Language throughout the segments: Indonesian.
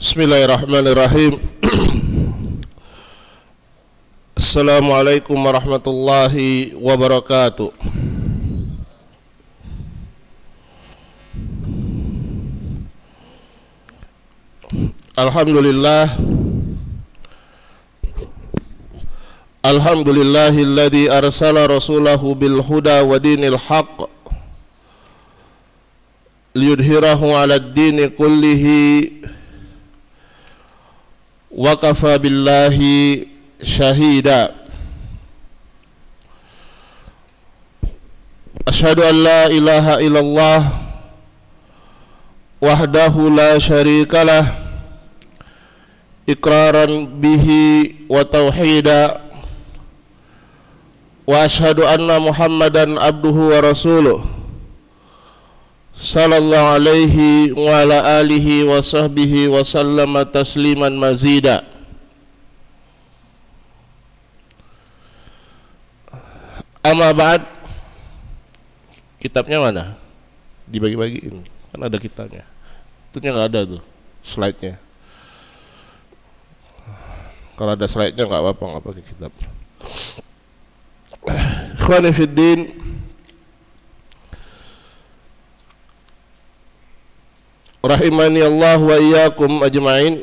Bismillahirrahmanirrahim. Assalamualaikum warahmatullahi wabarakatuh. Alhamdulillahilladzi arsala rasulahu bil huda wa dinil haqq liyudhhirahu 'alad dini kullihi wa kafa billahi syahida. Asyhadu an la ilaha illallah wahdahu la syarikalah iqraran bihi wa tauhida, wa asyhadu anna Muhammadan abduhu wa rasuluh sallallahu alaihi wa ala alihi wa sahbihi wa sallama tasliman mazida. Amma ba'd. Kitabnya mana? Dibagi-bagiin, kan ada kitabnya. Itunya nggak ada tuh slide-nya. Kalau ada slide-nya nggak apa-apa, nggak pakai kitab. Ikhwani fiddin, rahimani Allah wa iyyakum ajma'in.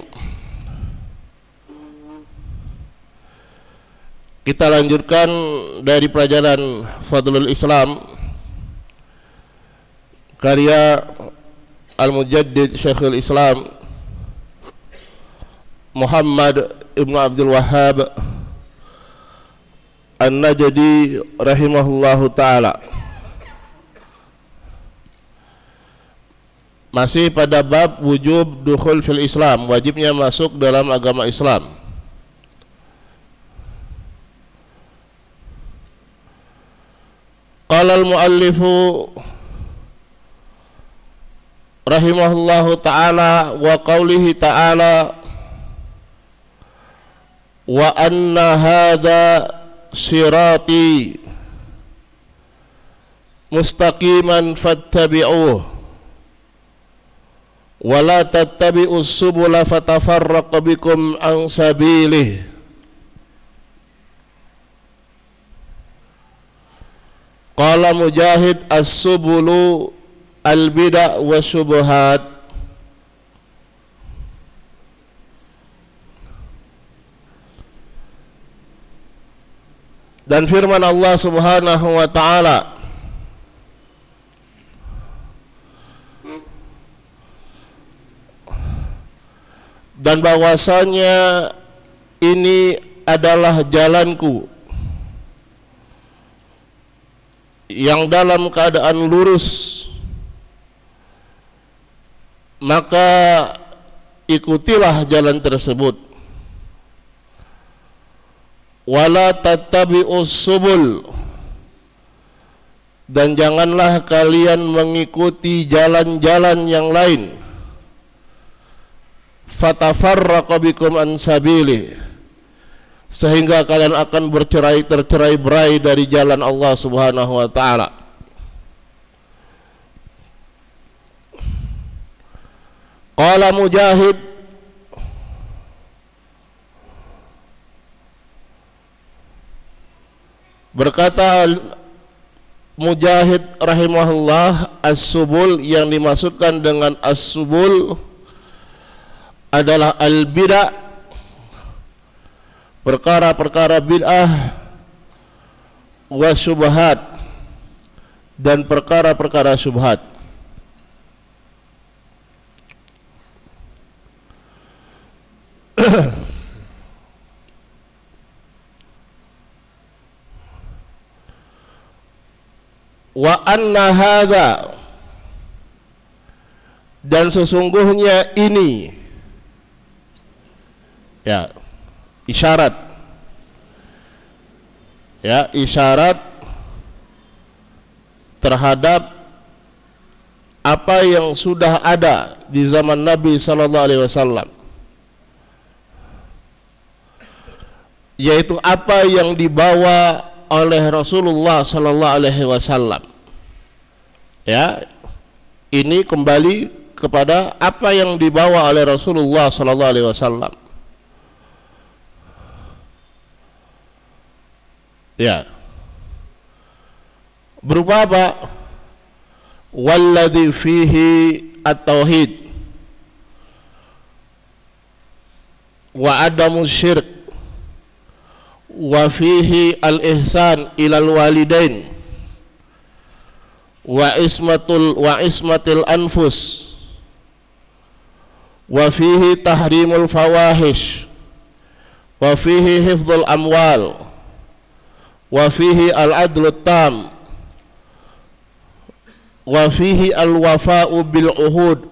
Kita lanjutkan dari pelajaran Fadlul Islam karya Al-Mujaddid Syekhul Islam Muhammad Ibn Abdul Wahhab An-Najdi rahimahullahu ta'ala. Masih pada bab wujub dukhul fil Islam, wajibnya masuk dalam agama Islam. Qala al-muallifu rahimahullahu ta'ala wa qawlihi ta'ala wa anna hadha sirati mustaqiman fattabi'uh wa la tattabi'us subula fatafarraqa bikum an sabilih. Qala Mujahid as-subulu al-bid'ah wa syubhat. Dan firman Allah Subhanahu wa ta'ala, dan bahwasanya ini adalah jalanku yang dalam keadaan lurus, maka ikutilah jalan tersebut. Wala tattabi'us subul, dan janganlah kalian mengikuti jalan-jalan yang lain. Fatafarraqa bikum an sabilih, sehingga kalian akan tercerai-berai dari jalan Allah Subhanahu wa ta'ala. Qala Mujahid, berkata Mujahid rahimahullah, as-subul, yang dimaksudkan dengan as-subul adalah al-bid'ah, perkara-perkara bid'ah, wa syubhat, dan perkara-perkara syubhat. Wa anna hadza, dan sesungguhnya ini, ya, isyarat, ya, isyarat terhadap apa yang sudah ada di zaman Nabi sallallahu alaihi wasallam, yaitu apa yang dibawa oleh Rasulullah sallallahu alaihi wasallam. Ya, ini kembali kepada apa yang dibawa oleh Rasulullah sallallahu alaihi wasallam. Ya. Berupa apa? Walladzi fihi at-tauhid wa adamu syirk wa fihi al-ihsan ilal walidain wa ismatil anfus wa fihi tahrimul fawahish wa fihi hifdzul amwal wa fihi al-adlu tam wa fihi al-wafa'u bil uhud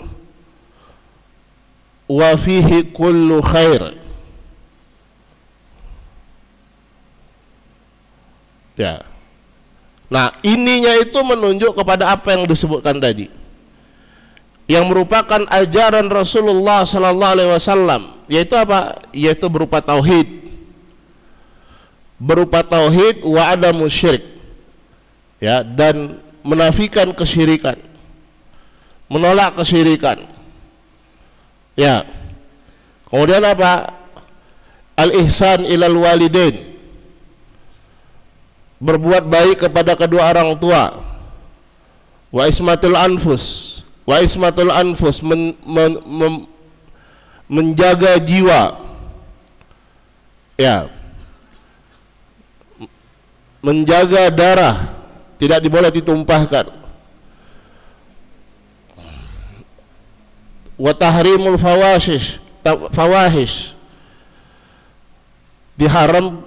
wa fihi kullu khair. Ya. Nah, ininya itu menunjuk kepada apa yang disebutkan tadi, yang merupakan ajaran Rasulullah sallallahu alaihi wasallam, yaitu apa? Yaitu berupa tauhid. Berupa tauhid wa adamu syirik. Ya, dan menafikan kesyirikan. Menolak kesyirikan. Ya. Kemudian apa? Al-ihsan ilal walidain. Berbuat baik kepada kedua orang tua. Wa ismatul anfus. Wa ismatul anfus menjaga jiwa. Ya. Menjaga darah, tidak boleh ditumpahkan. Wa tahrimul fawahish,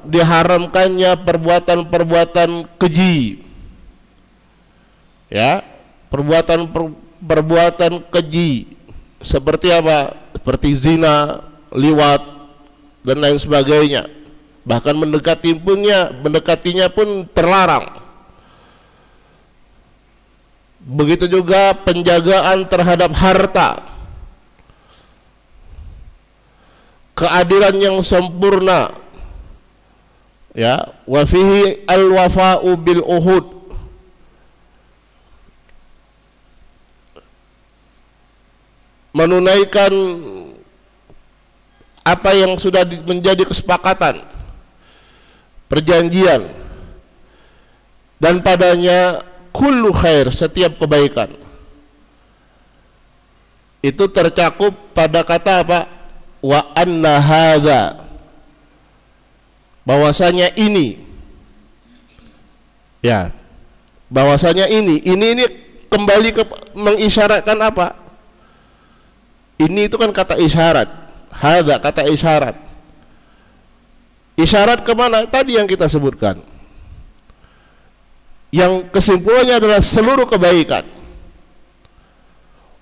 diharamkannya perbuatan-perbuatan keji. Ya, perbuatan keji seperti apa? Seperti zina, liwat dan lain sebagainya. Bahkan mendekatinya pun terlarang. Begitu juga penjagaan terhadap harta, keadilan yang sempurna. Ya, wa fihi al-wafa'u bil uhud. Menunaikan apa yang sudah menjadi kesepakatan, perjanjian, dan padanya kullu khair, setiap kebaikan. Itu tercakup pada kata apa? Wa anna hadza, bahwasanya ini. Ya, bahwasanya ini kembali ke mengisyaratkan apa? Ini itu kan kata isyarat. Hadza kata isyarat. Isyarat kemana? Tadi yang kita sebutkan. Yang kesimpulannya adalah seluruh kebaikan.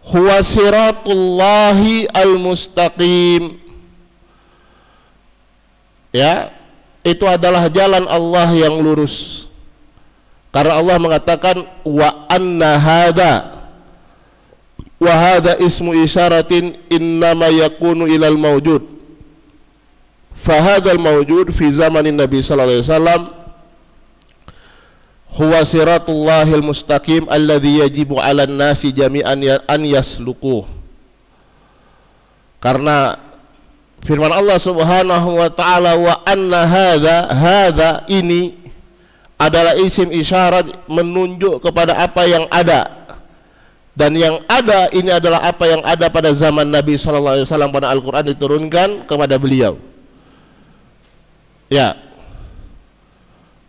Huwa siratullahi al-mustaqim. Ya, itu adalah jalan Allah yang lurus. Karena Allah mengatakan wa anna hadza, wa hadza ismu isyaratin innama yakunu ilal mawjud. Fahadal mawjud fi zamanin Nabi sallallahu alaihi wasallam huwa siratullahil mustaqim alladhi yajibu 'alan nasi jami'an an yasluquh. Karena firman Allah Subhanahu wa taala wa anna hadza ini adalah isim isyarat menunjuk kepada apa yang ada, dan yang ada ini adalah apa yang ada pada zaman Nabi sallallahu alaihi wasallam pada Al-Qur'an diturunkan kepada beliau. Ya,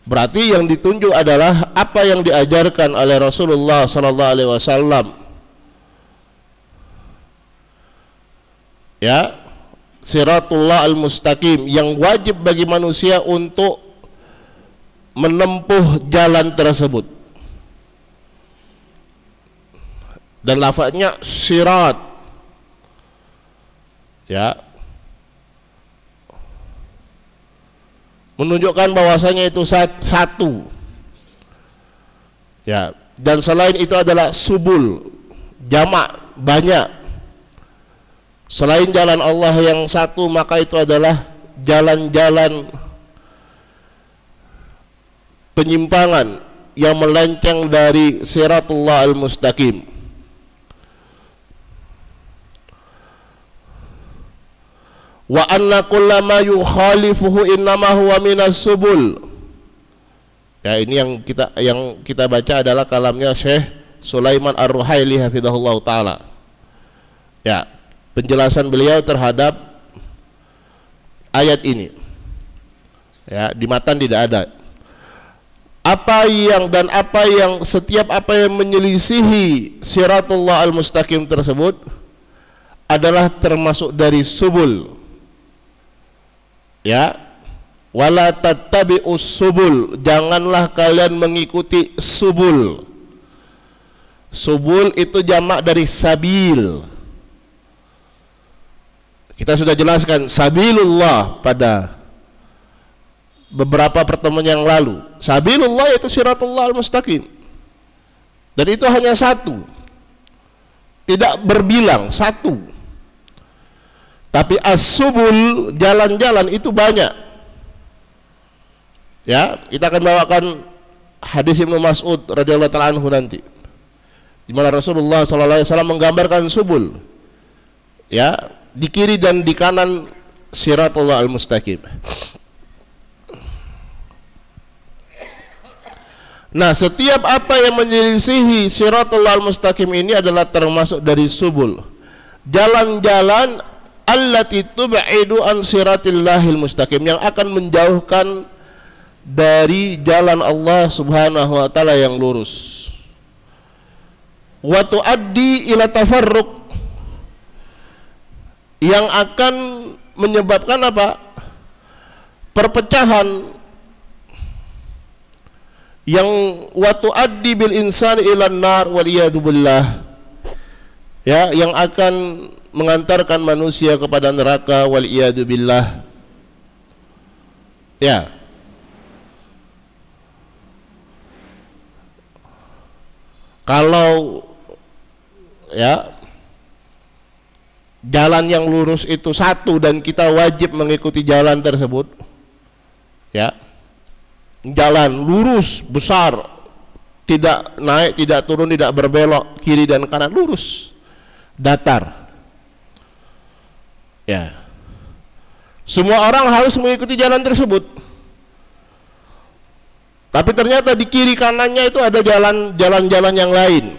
berarti yang ditunjuk adalah apa yang diajarkan oleh Rasulullah sallallahu alaihi wasallam. Ya, siratullah al-mustaqim, yang wajib bagi manusia untuk menempuh jalan tersebut. Dan lafaznya sirat. Ya, menunjukkan bahwasanya itu satu. Ya, dan selain itu adalah subul, jamak, banyak. Selain jalan Allah yang satu, maka itu adalah jalan-jalan penyimpangan yang melenceng dari siratullah al-mustaqim. wa anna kullama yukhalifuhu innama huwa minas subul. Ya, ini yang kita baca adalah kalamnya Syekh Sulaiman Ar-Ruhaili hafizahullah taala. Ya, penjelasan beliau terhadap ayat ini. Ya, di matan tidak ada. Setiap apa yang menyelisihi siratullah al-mustaqim tersebut adalah termasuk dari subul. Ya, wala tattabi'us subul, janganlah kalian mengikuti subul. Subul itu jamak dari sabil. Kita sudah jelaskan sabilullah pada beberapa pertemuan yang lalu. Sabilullah itu siratullah al-mustaqim. Dan itu hanya satu. Tidak berbilang, satu. Tapi as-subul, jalan-jalan itu banyak. Ya, kita akan bawakan hadis Ibnu Mas'ud radhiyallahu ta'ala anhu nanti, di mana Rasulullah sallallahu alaihi wasallam menggambarkan subul. Ya, di kiri dan di kanan siratullah al-mustaqim. Nah, setiap apa yang menyelisihi siratullah al-mustaqim ini adalah termasuk dari subul. Jalan-jalan allati tub'idu an siratillahil mustaqim, yang akan menjauhkan dari jalan Allah Subhanahu wa taala yang lurus. Wa tuaddi ila tafarruq, yang akan menyebabkan apa? Perpecahan, yang wa tuaddi bil insani ila nar wal iyadu billah. Ya, yang akan mengantarkan manusia kepada neraka wal iyadu billah. Ya. Kalau ya jalan yang lurus itu satu dan kita wajib mengikuti jalan tersebut, ya, jalan lurus besar, tidak naik, tidak turun, tidak berbelok kiri dan kanan, lurus, datar, ya, semua orang harus mengikuti jalan tersebut. Tapi ternyata di kiri kanannya itu ada jalan-jalan yang lain.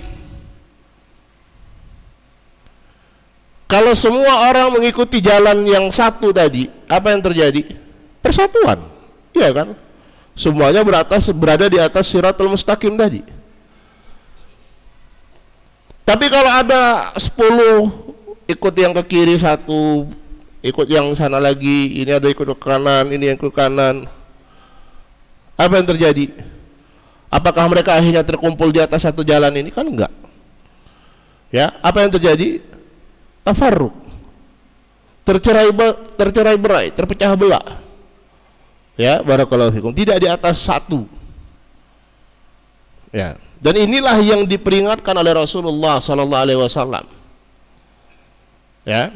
Kalau semua orang mengikuti jalan yang satu tadi, apa yang terjadi? Persatuan, iya kan? Semuanya berada di atas siratul mustaqim tadi. Tapi kalau ada 10 ikut yang ke kiri, satu ikut yang sana lagi, ini ada ikut ke kanan, ini yang ke kanan, apa yang terjadi? Apakah mereka akhirnya terkumpul di atas satu jalan ini? Kan enggak. Ya, apa yang terjadi? Tafarruq, tercerai berai, terpecah belah. Ya, barakallahu fikum, tidak di atas satu. Ya, dan inilah yang diperingatkan oleh Rasulullah sallallahu alaihi wasallam. Ya,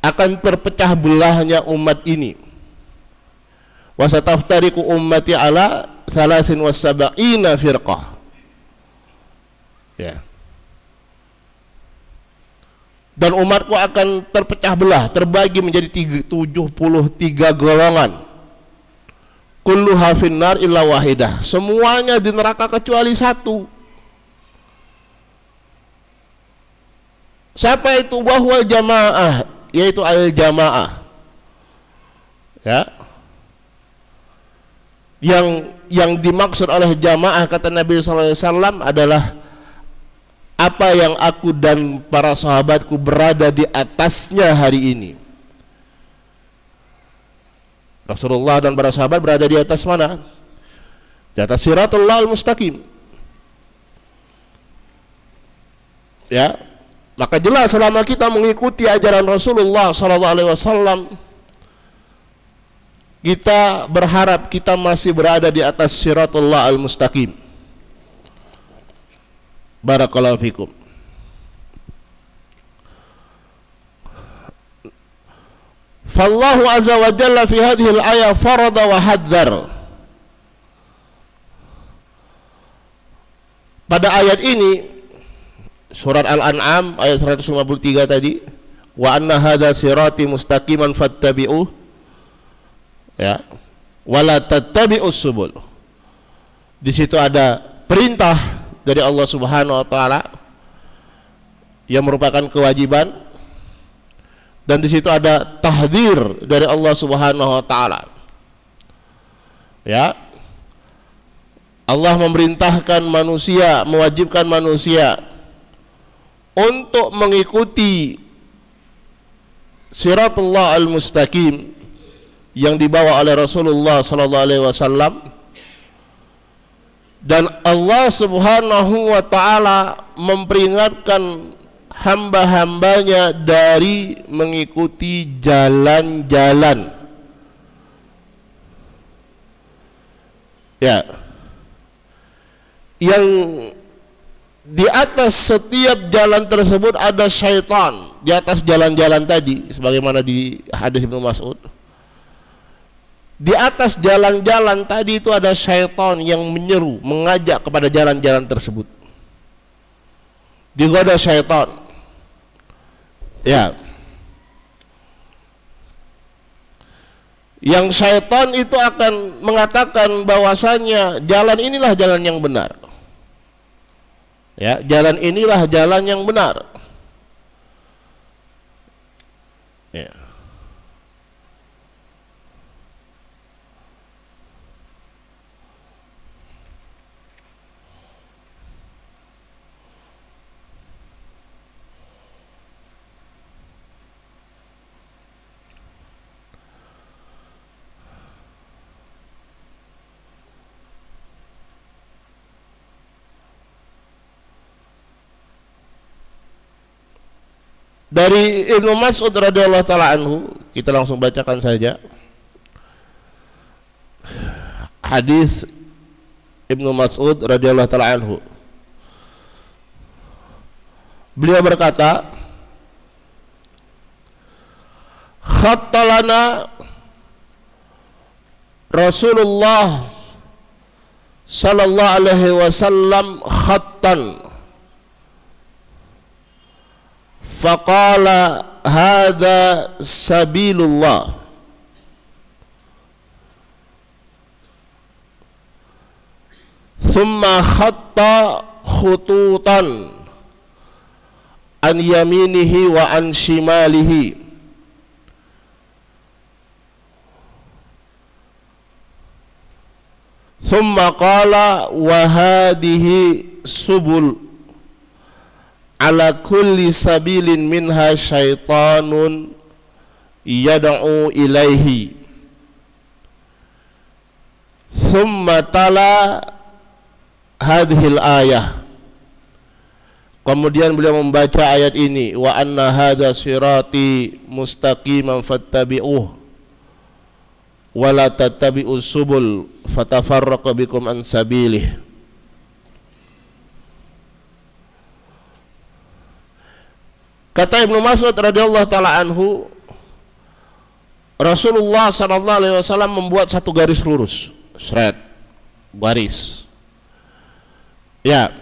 akan terpecah belahnya umat ini. Wasataftariqu ummati ala 73 firqah. Ya. Dan umatku akan terpecah belah, terbagi menjadi 73 golongan. Kulluha finnar illa wahidah. Semuanya di neraka kecuali satu. Siapa itu? Wahwal jamaah, yaitu al-jamaah. Ya. Yang dimaksud oleh jamaah, kata Nabi SAW, adalah apa yang aku dan para sahabatku berada di atasnya hari ini. Rasulullah dan para sahabat berada di atas mana? Di atas siratullah al-mustaqim. Ya, maka jelas selama kita mengikuti ajaran Rasulullah SAW, kita berharap kita masih berada di atas siratullah al-mustaqim. Barakallahu fikum. Fallahu azza wa jalla fi hadhihi al-ayah farada wa hadzar. Pada ayat ini, surat Al-An'am ayat 153 tadi, wa anna hadza sirati mustaqiman fattabi'uh, ya, wala tattabi'us subul. Di situ ada perintah dari Allah Subhanahu wa taala yang merupakan kewajiban, dan di situ ada tahdzir dari Allah Subhanahu wa taala. Ya. Allah memerintahkan manusia, mewajibkan manusia untuk mengikuti Siratullah al-Mustaqim yang dibawa oleh Rasulullah sallallahu alaihi wasallam, dan Allah Subhanahu wa taala memperingatkan hamba-hambanya dari mengikuti jalan-jalan, ya, yang di atas setiap jalan tersebut ada syaitan. Di atas jalan-jalan tadi, sebagaimana di hadis Ibnu Mas'ud, di atas jalan-jalan tadi itu ada syaitan yang menyeru, mengajak kepada jalan-jalan tersebut. Digoda syaitan, ya, yang syaitan itu akan mengatakan bahwasanya jalan inilah jalan yang benar. Ya, jalan inilah jalan yang benar. Ya. Dari Ibnu Mas'ud radhiyallahu taala anhu, kita langsung bacakan saja hadis Ibnu Mas'ud radhiyallahu taala anhu. Beliau berkata, khattalana Rasulullah sallallahu alaihi wasallam khattan faqala hadza sabilullah thumma khatta khututan an yaminihi wa an shimalihi thumma qala wa hadhihi subul ala kulli sabilin minha syaitanun yad'u ilaihi thumma tala hadhil ayah. Kemudian beliau membaca ayat ini, wa anna hadza sirati mustaqiman fattabi'uh wa la tattabi'us subul fatafarraqu bikum an sabilih. Kata Ibnu Mas'ud radhiyallahu taala anhu, Rasulullah sallallahu alaihi wasallam membuat satu garis lurus, seret, garis. Ya.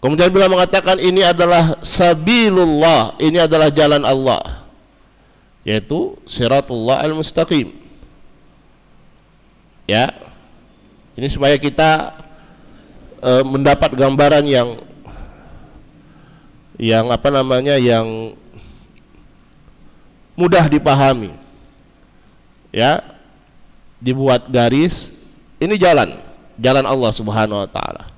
Kemudian beliau mengatakan ini adalah sabilullah, ini adalah jalan Allah, yaitu Siratullah al-Mustaqim. Ya. Ini supaya kita mendapat gambaran yang apa namanya, yang mudah dipahami. Ya, dibuat garis, ini jalan Allah Subhanahu wa taala.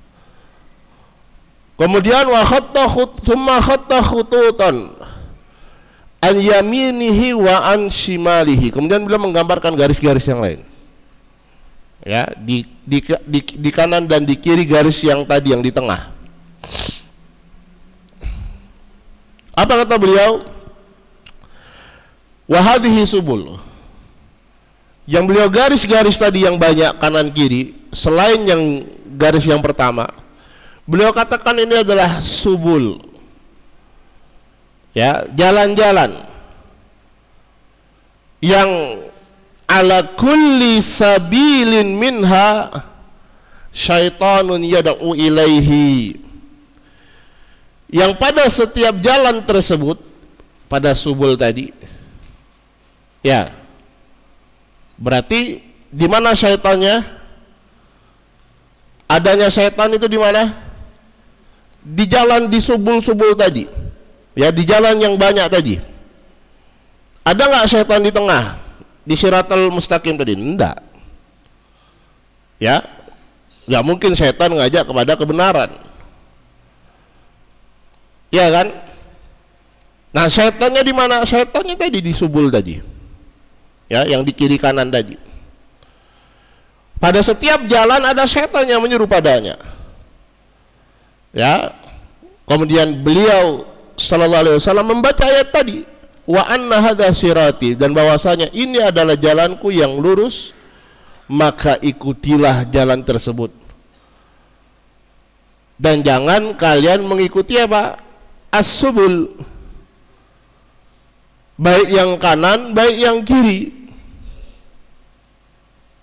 Kemudian wa khatta thumma khatta khututan an yaminihi wa an shimalihi. Kemudian beliau menggambarkan garis-garis yang lain. Ya, di kanan dan di kiri garis yang tadi yang di tengah. Apa kata beliau? Wa hadhihi subul. Yang beliau garis-garis tadi yang banyak kanan kiri, selain yang garis yang pertama, beliau katakan ini adalah subul. Ya, jalan-jalan yang ala kulli sabilin minha syaitanun yad'u ilaihi, yang pada setiap jalan tersebut pada subul tadi, ya berarti di mana syaitannya? Adanya syaitan itu di mana? Di jalan di subul-subul tadi, ya di jalan yang banyak tadi. Ada nggak syaitan di tengah, di Shiratal Mustaqim tadi? Enggak. Ya, nggak mungkin syaitan ngajak kepada kebenaran, ya kan? Nah, syaitannya di mana? Syaitannya tadi di subul tadi, ya, yang di kiri kanan tadi. Pada setiap jalan ada syaitan yang menyuruh padanya, ya. Kemudian beliau sallallahu alaihi wasallam membaca ayat tadi, wa anna hadza sirati, dan bahwasanya ini adalah jalanku yang lurus, maka ikutilah jalan tersebut. Dan jangan kalian mengikuti apa? As-subul, baik yang kanan, baik yang kiri.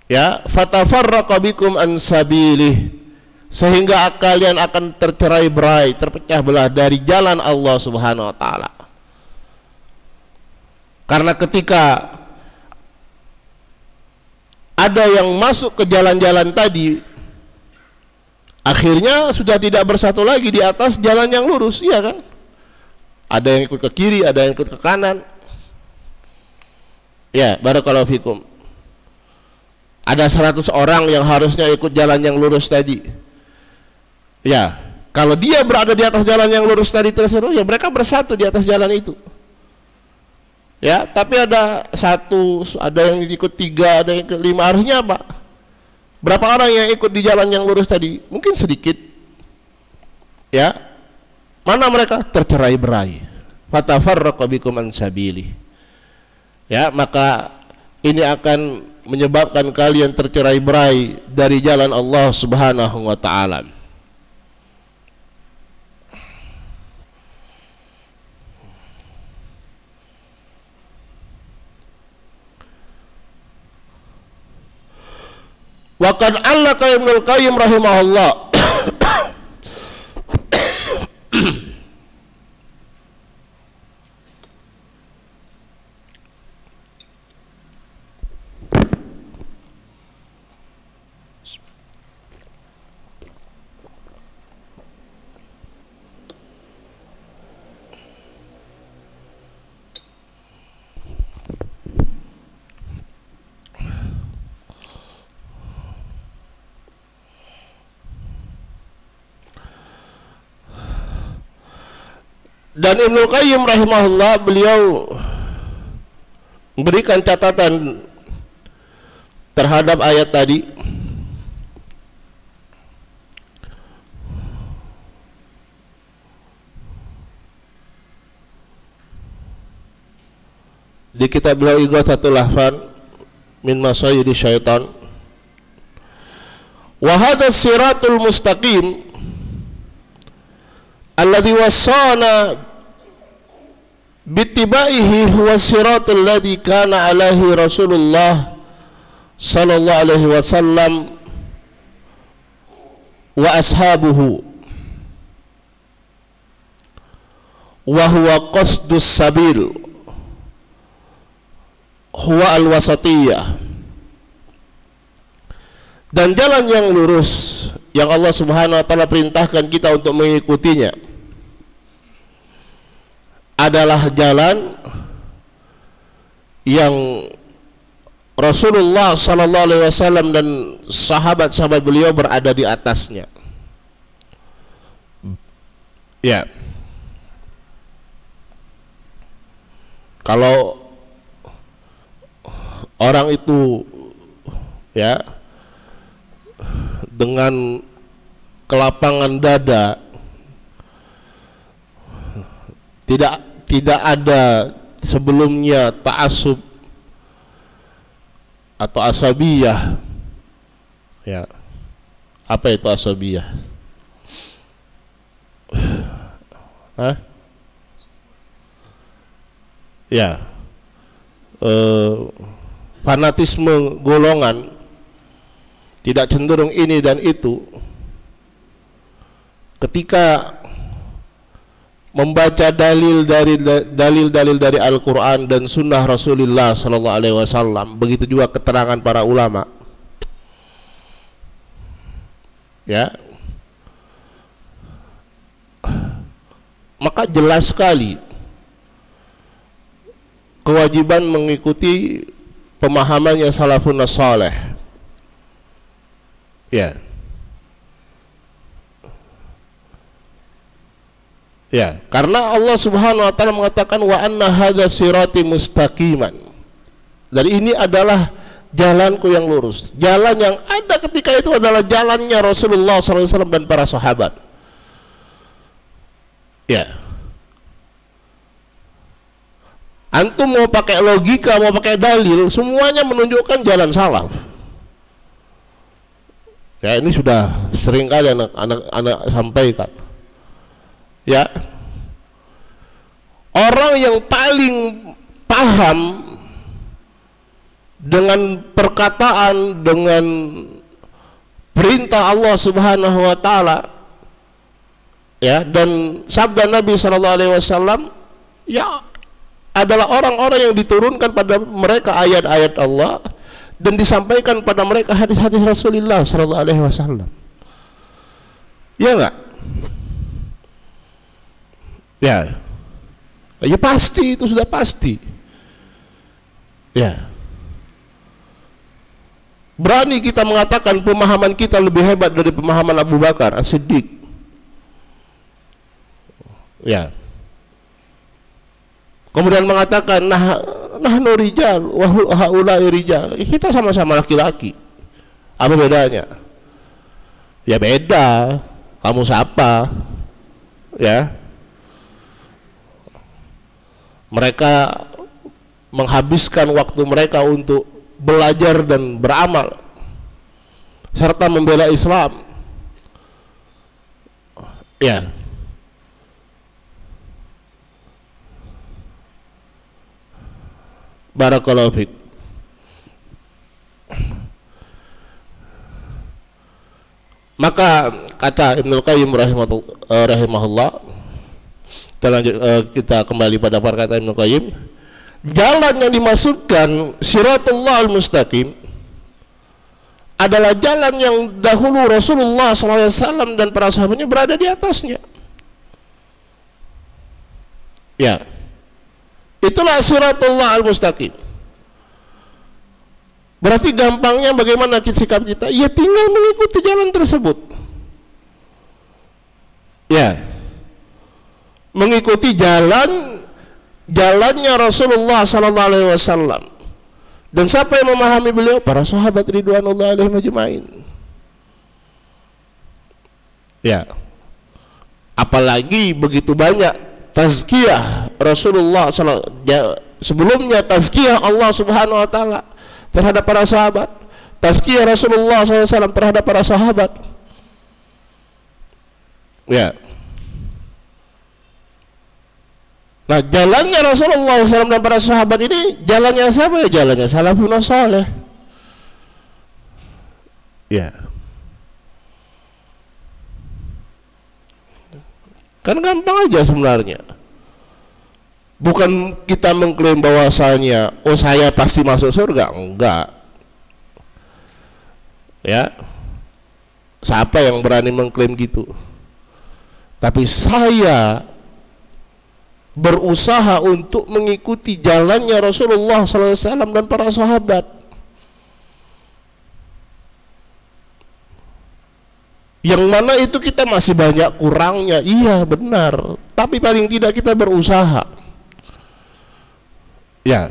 Ya, fatafarraqa bikum an sabilih, sehingga kalian akan tercerai-berai, terpecah belah dari jalan Allah Subhanahu wa taala. Karena ketika ada yang masuk ke jalan-jalan tadi, akhirnya sudah tidak bersatu lagi di atas jalan yang lurus, iya kan? Ada yang ikut ke kiri, ada yang ikut ke kanan. Ya, barakallahu fikum. Ada 100 orang yang harusnya ikut jalan yang lurus tadi. Ya, kalau dia berada di atas jalan yang lurus tadi tersebut, ya mereka bersatu di atas jalan itu. Ya, tapi ada satu, ada yang ikut 3, ada yang ikut 5. Harusnya apa? Berapa orang yang ikut di jalan yang lurus tadi? Mungkin sedikit. Ya, mana mereka? Tercerai-berai. Fatafarraqa bikum an sabili. Ya, maka ini akan menyebabkan kalian tercerai-berai dari jalan Allah Subhanahu wa taala. Wa qad allaka Ibnu Qayyim rahimahullah dan Ibnu Qayyim rahimahullah, beliau memberikan catatan terhadap ayat tadi. Di kitab beliau Ighatsatul Lahfan min Masyayidi Syaitan, wa hadha siratul mustaqim alladhi wassana bittibaihi huwa siratul ladzi kana alaihi Rasulullah sallallahu alaihi wasallam wa ashabuhu wa huwa qasdus sabil huwa al-wasatiyah, dan jalan yang lurus yang Allah Subhanahu wa taala perintahkan kita untuk mengikutinya adalah jalan yang Rasulullah sallallahu alaihi wasallam dan sahabat-sahabat beliau berada di atasnya. Ya. Kalau orang itu ya dengan kelapangan dada, tidak ada sebelumnya ta'assub atau asabiyah. Ya. Apa itu asabiyah? Hah? Ya. Fanatisme golongan, tidak cenderung ini dan itu. Ketika membaca dalil-dalil dari Al-Quran dan Sunnah Rasulullah Sallallahu Alaihi Wasallam, begitu juga keterangan para ulama. Ya, maka jelas sekali kewajiban mengikuti pemahamannya salafun saleh. Ya. Ya, karena Allah Subhanahu wa taala mengatakan wa anna hadza sirati mustaqiman. Jadi ini adalah jalanku yang lurus. Jalan yang ada ketika itu adalah jalannya Rasulullah SAW dan para sahabat. Ya. Antum mau pakai logika, mau pakai dalil, semuanya menunjukkan jalan salaf. Ya, ini sudah sering kali anak-anak sampaikan. Ya, orang yang paling paham dengan perkataan, dengan perintah Allah Subhanahu wa taala, ya, dan sabda Nabi sallallahu alaihi wasallam, ya, adalah orang-orang yang diturunkan pada mereka ayat-ayat Allah dan disampaikan pada mereka hadis-hadis Rasulullah sallallahu alaihi wasallam. Ya enggak? Ya, ya pasti, itu sudah pasti. Ya, berani kita mengatakan pemahaman kita lebih hebat dari pemahaman Abu Bakar As-Siddiq. Ya, kemudian mengatakan nahnu rijal wa haula'i rijal, kita sama-sama laki-laki, apa bedanya? Ya beda, kamu siapa? Ya, mereka menghabiskan waktu mereka untuk belajar dan beramal serta membela Islam. Ya, barakallahu fiik. Maka kata Ibnu Qayyim rahimahullah, kita kembali pada perkataan Ibnu Qayyim, jalan yang dimaksudkan Siratullah al-Mustaqim adalah jalan yang dahulu Rasulullah SAW dan para sahabatnya berada di atasnya. Ya, itulah Siratullah al-Mustaqim. Berarti gampangnya bagaimana sikap kita? Ya tinggal mengikuti jalan tersebut. Ya, mengikuti jalannya Rasulullah sallallahu alaihi wasallam. Dan siapa yang memahami beliau? Para sahabat ridwanullah alaihim ajmain. Ya, apalagi begitu banyak tazkiyah Rasulullah sebelumnya, tazkiyah Allah Subhanahu wa taala terhadap para sahabat, tazkiyah Rasulullah SAW terhadap para sahabat. Ya, nah, jalannya Rasulullah SAW dan para sahabat ini jalannya siapa? Ya, jalannya salafun saleh. Ya, kan gampang aja sebenarnya. Bukan kita mengklaim bahwasanya oh saya pasti masuk surga, enggak. Ya, siapa yang berani mengklaim gitu? Tapi saya berusaha untuk mengikuti jalannya Rasulullah SAW dan para sahabat. Yang mana itu kita masih banyak kurangnya, iya benar. Tapi paling tidak kita berusaha. Ya,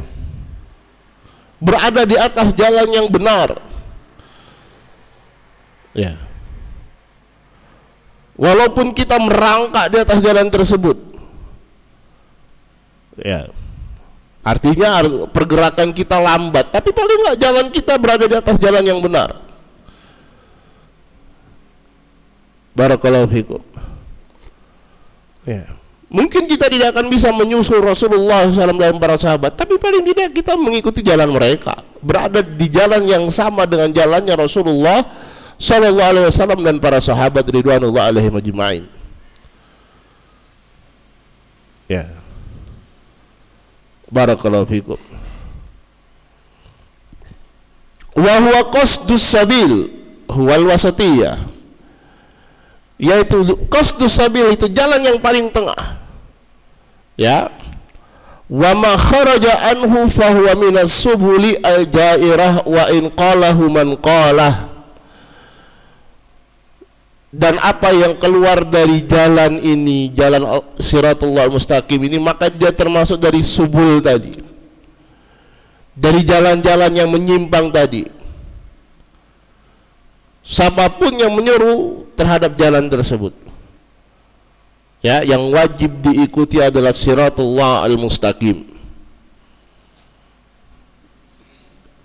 berada di atas jalan yang benar. Ya, walaupun kita merangkak di atas jalan tersebut. Ya, artinya pergerakan kita lambat, tapi paling nggak jalan kita berada di atas jalan yang benar. Barakallahu fikum. Ya, mungkin kita tidak akan bisa menyusul Rasulullah SAW dan para sahabat, tapi paling tidak kita mengikuti jalan mereka, berada di jalan yang sama dengan jalannya Rasulullah SAW dan para sahabat ridwanullah alaihim ajmain. Ya. Barakallahu fikum. Wa huwa qasdus sabil huwal wasatiyah. Yaitu qasdus sabil itu jalan yang paling tengah. Ya. Wa ma kharaja anhu fa huwa minas subuli al-jairah wa in qalahu man qalah. Dan apa yang keluar dari jalan ini, jalan Siratullah Mustaqim ini, maka dia termasuk dari subul tadi, dari jalan-jalan yang menyimpang tadi. Siapapun yang menyeru terhadap jalan tersebut, ya, yang wajib diikuti adalah Siratullah Al-Mustaqim.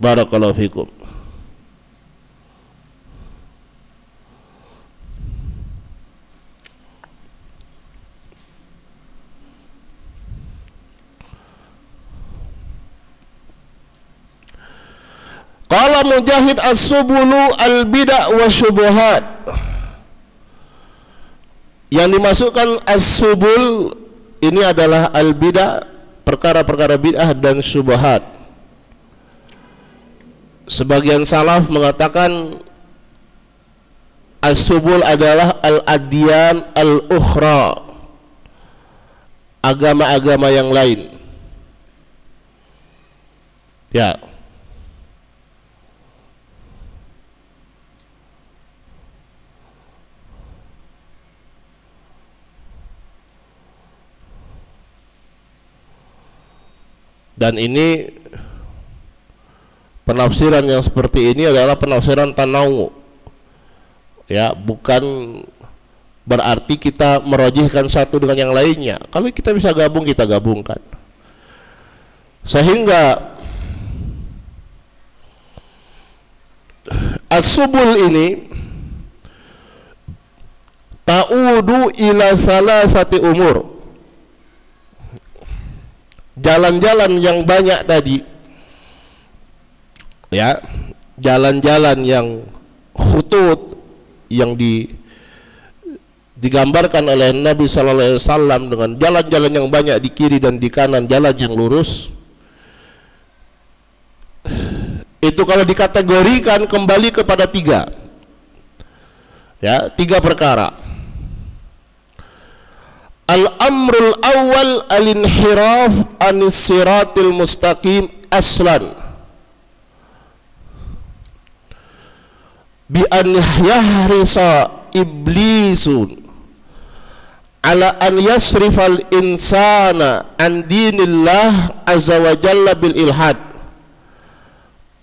Barakallahu fikum. Qala Mujahid as-subulu al-bid'ah wa syubuhat. Yang dimasukkan as-subul ini adalah al-bid'ah, perkara-perkara bid'ah dan syubhat. Sebagian salaf mengatakan as-subul adalah al-adyan al-ukhra, agama-agama yang lain. Ya. Dan ini penafsiran yang seperti ini adalah penafsiran tanawu, ya, bukan berarti kita merajihkan satu dengan yang lainnya. Kalau kita bisa gabung, kita gabungkan. Sehingga as-subul ini ta'udu ila salasati umur. Jalan-jalan yang banyak tadi, ya, jalan-jalan yang khutut yang digambarkan oleh Nabi Sallallahu Alaihi Wasallam dengan jalan-jalan yang banyak di kiri dan di kanan, jalan yang lurus, itu kalau dikategorikan kembali kepada tiga, ya, tiga perkara. Al-amrul awal al-inhiraf anis siratil mustaqim aslan bi an yahrisa iblisun ala an yasrifal insana an dinillah azza wa jalla bil ilhad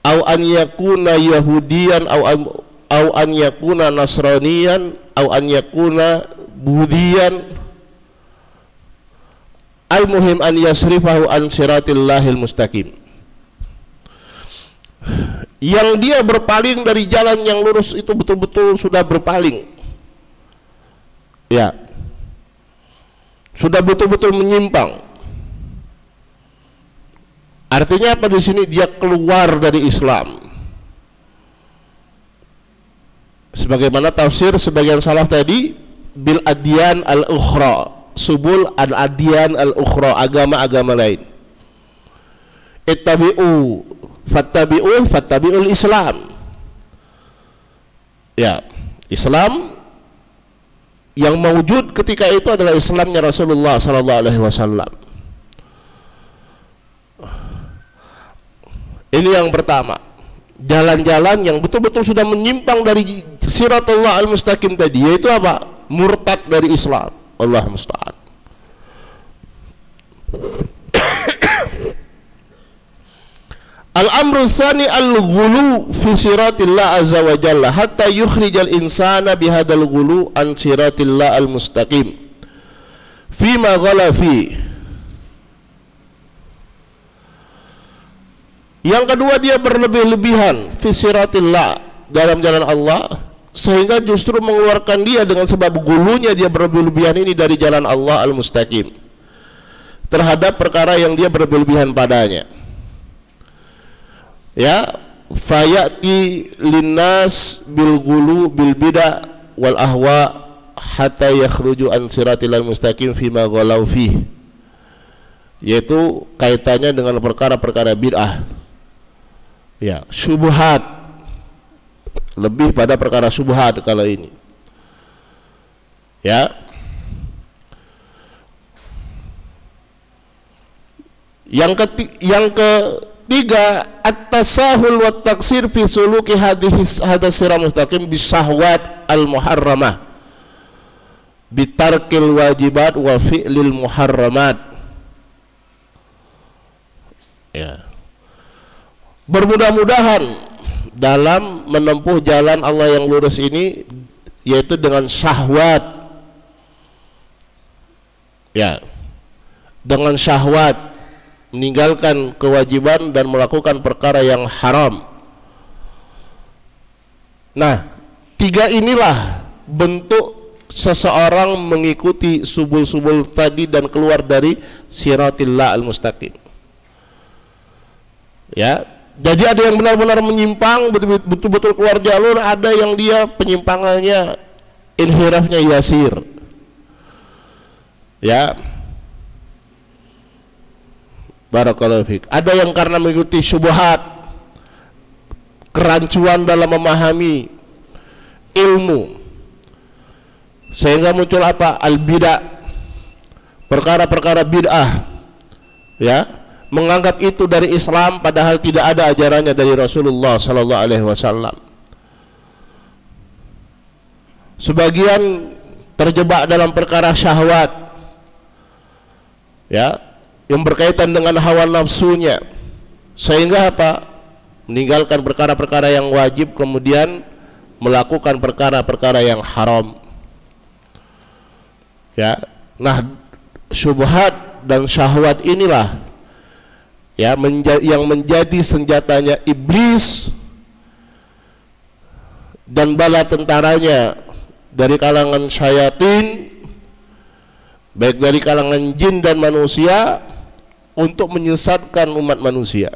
au an yakuna yahudiyan au an yakuna nasraniyan au an yakuna budiyan. Al-muhim an yasrifahu an siratillahil mustaqim. Yang dia berpaling dari jalan yang lurus itu betul-betul sudah berpaling, ya, sudah betul-betul menyimpang. Artinya apa di sini? Dia keluar dari Islam. Sebagaimana tafsir sebagian salaf tadi, bil adyan al-ukhra, subul al-adyan al-ukhra, agama-agama lain. Ittabi'u fattabi'ul Islam. Ya, Islam yang mewujud ketika itu adalah Islamnya Rasulullah sallallahu alaihi wasallam. Ini yang pertama. Jalan-jalan yang betul-betul sudah menyimpang dari Siratullah al-Mustaqim tadi, yaitu apa? Murtad dari Islam. Allah musta'an. Al-amru tsani al-ghulu fi siratillah azza wa jalla hatta yukhrijal insana bihadzal ghulu an siratillah al-mustaqim fima ghala fi. Yang kedua, dia berlebih-lebihan fi siratillah, dalam jalan Allah, sehingga justru mengeluarkan dia dengan sebab gulunya dia berlebihan ini dari jalan Allah al-mustaqim terhadap perkara yang dia berlebihan padanya. Ya, fayati linnas bil gulu bil bid'ah wal ahwa hatta yakhruju an siratil mustaqim fima ghalau fih. yaitu kaitannya dengan perkara-perkara bid'ah. Ya, syubhat. Lebih pada perkara syubhat kalau ini. Ya. Yang ketiga, at-tasahul wa taksir fi suluki hadha sirah mustaqim bisahwat al-muharramah bitarkil wajibat wa fi'lil muharramat. Ya. Bermudah-mudahan dalam menempuh jalan Allah yang lurus ini, yaitu dengan syahwat. Ya. Dengan syahwat, meninggalkan kewajiban dan melakukan perkara yang haram. Nah, tiga inilah bentuk seseorang mengikuti subul-subul tadi dan keluar dari siratillah al-mustaqim. Ya, jadi ada yang benar-benar menyimpang, betul-betul keluar jalur, ada yang dia penyimpangannya, inhirafnya yasir. Ya, barakallahu fiik. Ada yang karena mengikuti syubhat, kerancuan dalam memahami ilmu, sehingga muncul apa? Al-bid'ah, perkara-perkara bid'ah. Ya, menganggap itu dari Islam padahal tidak ada ajarannya dari Rasulullah sallallahu alaihi wasallam. Sebagian terjebak dalam perkara syahwat, ya, yang berkaitan dengan hawa nafsunya, sehingga apa? Meninggalkan perkara-perkara yang wajib, kemudian melakukan perkara-perkara yang haram. Ya, nah, syubhat dan syahwat inilah ya yang menjadi senjatanya iblis dan bala tentaranya dari kalangan syayatin, baik dari kalangan jin dan manusia, untuk menyesatkan umat manusia.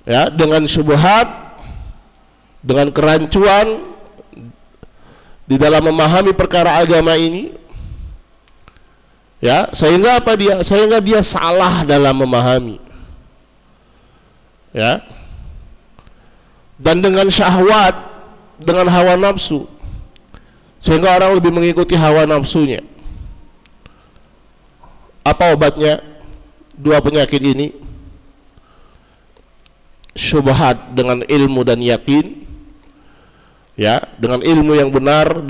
Ya, dengan syubhat, dengan kerancuan di dalam memahami perkara agama ini, ya, sehingga apa dia? Sehingga dia salah dalam memahami. Ya. Dan dengan syahwat, dengan hawa nafsu, sehingga orang lebih mengikuti hawa nafsunya. Apa obatnya dua penyakit ini? Syubhat dengan ilmu dan yakin. Ya, dengan ilmu yang benar,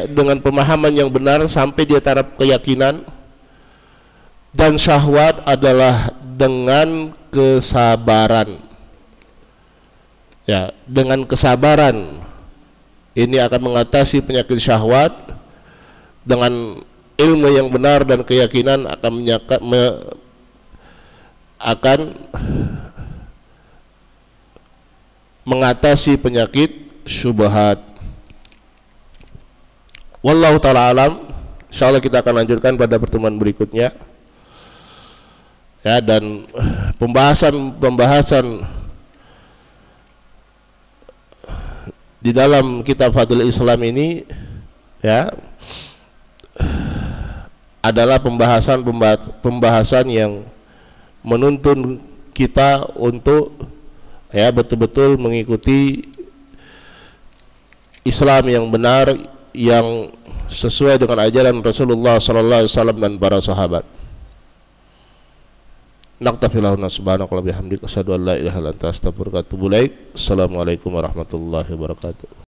dengan pemahaman yang benar sampai dia taraf keyakinan. Dan syahwat adalah dengan kesabaran. Ya, dengan kesabaran ini akan mengatasi penyakit syahwat. Dengan ilmu yang benar dan keyakinan akan mengatasi penyakit syubhat. Wallahu ta'ala alam. Insyaallah kita akan lanjutkan pada pertemuan berikutnya. Ya, dan pembahasan di dalam kitab Fadhil Islam ini, ya, adalah pembahasan yang menuntun kita untuk, ya, betul-betul mengikuti Islam yang benar, yang sesuai dengan ajaran Rasulullah sallallahu alaihi wasallam dan para sahabat. Naqtafilahuna subhanaka wa bihamdika asyhadu an la ilaha illa anta astaghfiruka wa atubu ilaik. Assalamualaikum warahmatullahi wabarakatuh.